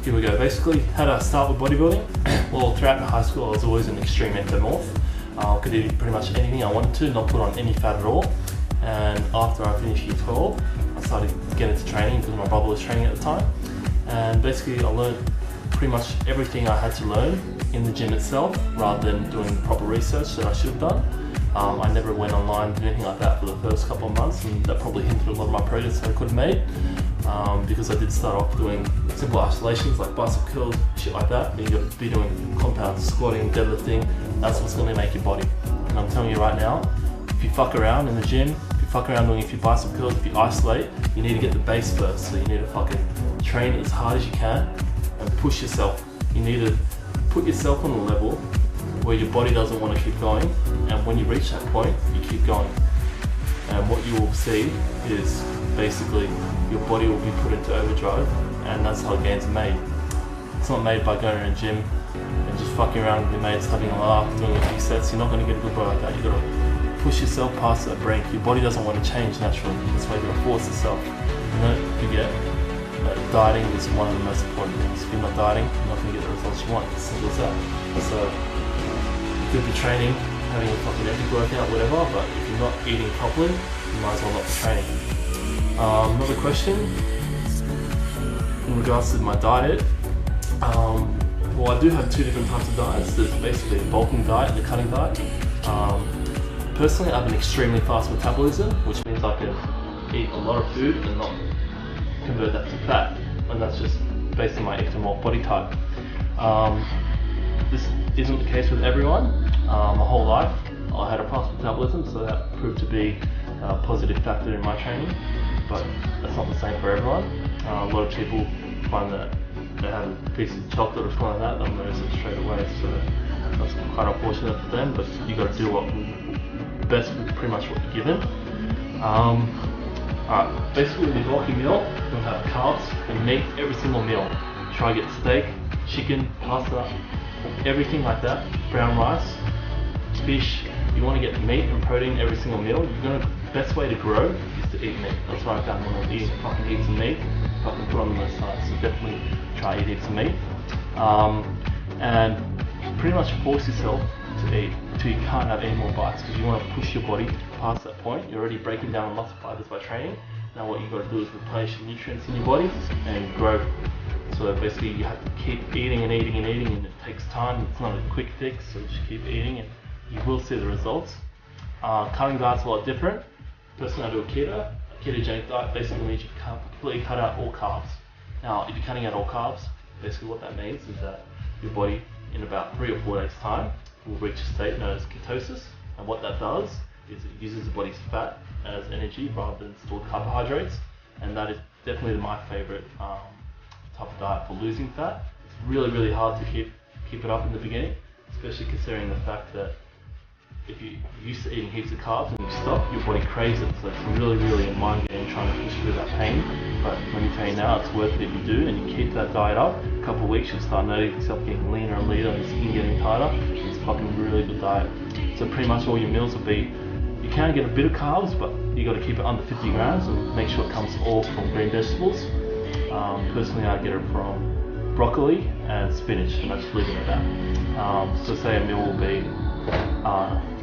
here we go. Basically, how did I start with bodybuilding? Well, throughout high school, I was always an extreme ectomorph. I could eat pretty much anything I wanted to, not put on any fat at all. And after I finished year 12, I started getting into training because my brother was training at the time. And basically, I learned pretty much everything I had to learn in the gym itself, rather than doing the proper research that I should have done. I never went online, did anything like that for the first couple of months, and that probably hindered a lot of my progress that I could have made. Because I did start off doing simple isolations like bicep curls, shit like that. Then you got to be doing compound squatting, deadlifting. That's what's going to make your body. And I'm telling you right now, if you fuck around in the gym, if you fuck around doing a few bicep curls, if you isolate, you need to get the base first. So you need to fucking train as hard as you can and push yourself. You need to put yourself on a level where your body doesn't want to keep going, and when you reach that point, you keep going. And what you will see is basically your body will be put into overdrive, and that's how gains are made. It's not made by going to a gym and just fucking around with your mates, having a laugh, doing a few sets. You're not going to get a good body like that. You've got to push yourself past that brink. Your body doesn't want to change naturally. That's why you've got to force yourself. And don't forget that dieting is one of the most important things. If you're not dieting, you're not going to get the results you want. It's as simple as that. So you could be training, having a fucking epic workout, whatever, but if you're not eating properly, you might as well not be training. Another question in regards to my diet. Well, I do have two different types of diets. There's basically a bulking diet and a cutting diet. Personally, I have an extremely fast metabolism, which means I can eat a lot of food and not convert that to fat, and that's just based on my ectomorph body type. This isn't the case with everyone. My whole life I had a fast metabolism, so that proved to be a positive factor in my training, but that's not the same for everyone. A lot of people find that they have a piece of chocolate or something like that, they'll notice it straight away, so that's quite unfortunate for them, but you got to do what best with pretty much what you're given. Alright, basically with your bulking meal, you'll have carbs and meat every single meal. Try to get steak, chicken, pasta, everything like that, brown rice, fish. You want to get meat and protein every single meal. The best way to grow is to eat meat. That's why I found when I was eating fucking heaps of meat, fucking put on the most size. So definitely try eat heaps of meat. And pretty much force yourself to eat until you can't have any more bites, because you want to push your body past that point. You're already breaking down muscle fibers by training. Now what you've got to do is replenish the nutrients in your body and grow. So basically you have to keep eating and eating and eating, and it takes time. It's not a quick fix, so just keep eating and you will see the results. Cutting diet's a lot different. Personally, I do a ketogenic diet. Basically means you can't completely cut out all carbs. Now if you're cutting out all carbs, basically what that means is that your body in about 3 or 4 days time will reach a state known as ketosis, and what that does is it uses the body's fat as energy rather than stored carbohydrates, and that is definitely my favorite type of diet for losing fat. It's really hard to keep it up in the beginning, especially considering the fact that if you're used to eating heaps of carbs and you stop, your body craves it. So it's really a mind game trying to push through that pain. But let me tell you now, it's worth it if you do, and you keep that diet up. A couple of weeks, you'll start noticing yourself getting leaner and leaner, and your skin getting tighter. It's a fucking really good diet. So pretty much all your meals will be, you can get a bit of carbs, but you got to keep it under 50 grams and make sure it comes all from green vegetables. Personally, I get it from broccoli and spinach, and I just leave it at that. So say a meal will be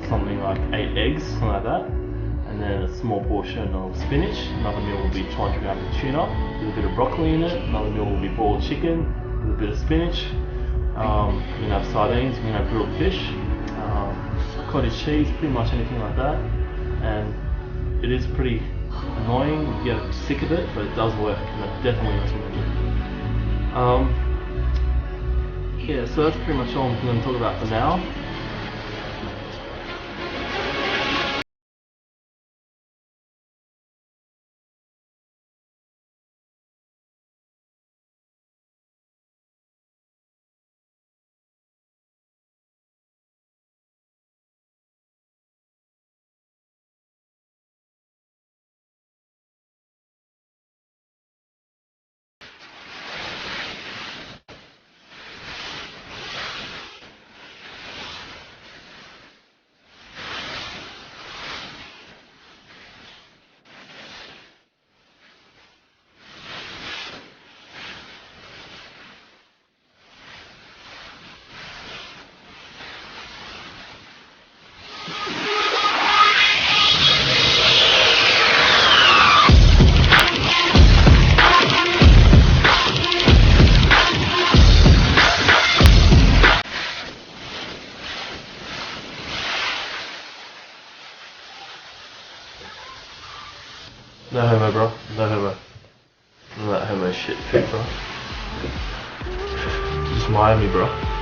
something like 8 eggs, something like that, and then a small portion of spinach. Another meal will be 200 grams of tuna with a bit of broccoli in it. Another meal will be boiled chicken with a bit of spinach. You can have sardines, you can have grilled fish, cottage cheese, pretty much anything like that. And it is pretty annoying, you get sick of it, but it does work, and I definitely recommend it. Yeah, so that's pretty much all I'm going to talk about for now. No homo, bro. No homo. None of that homo shit, bro. Just Miami, bro.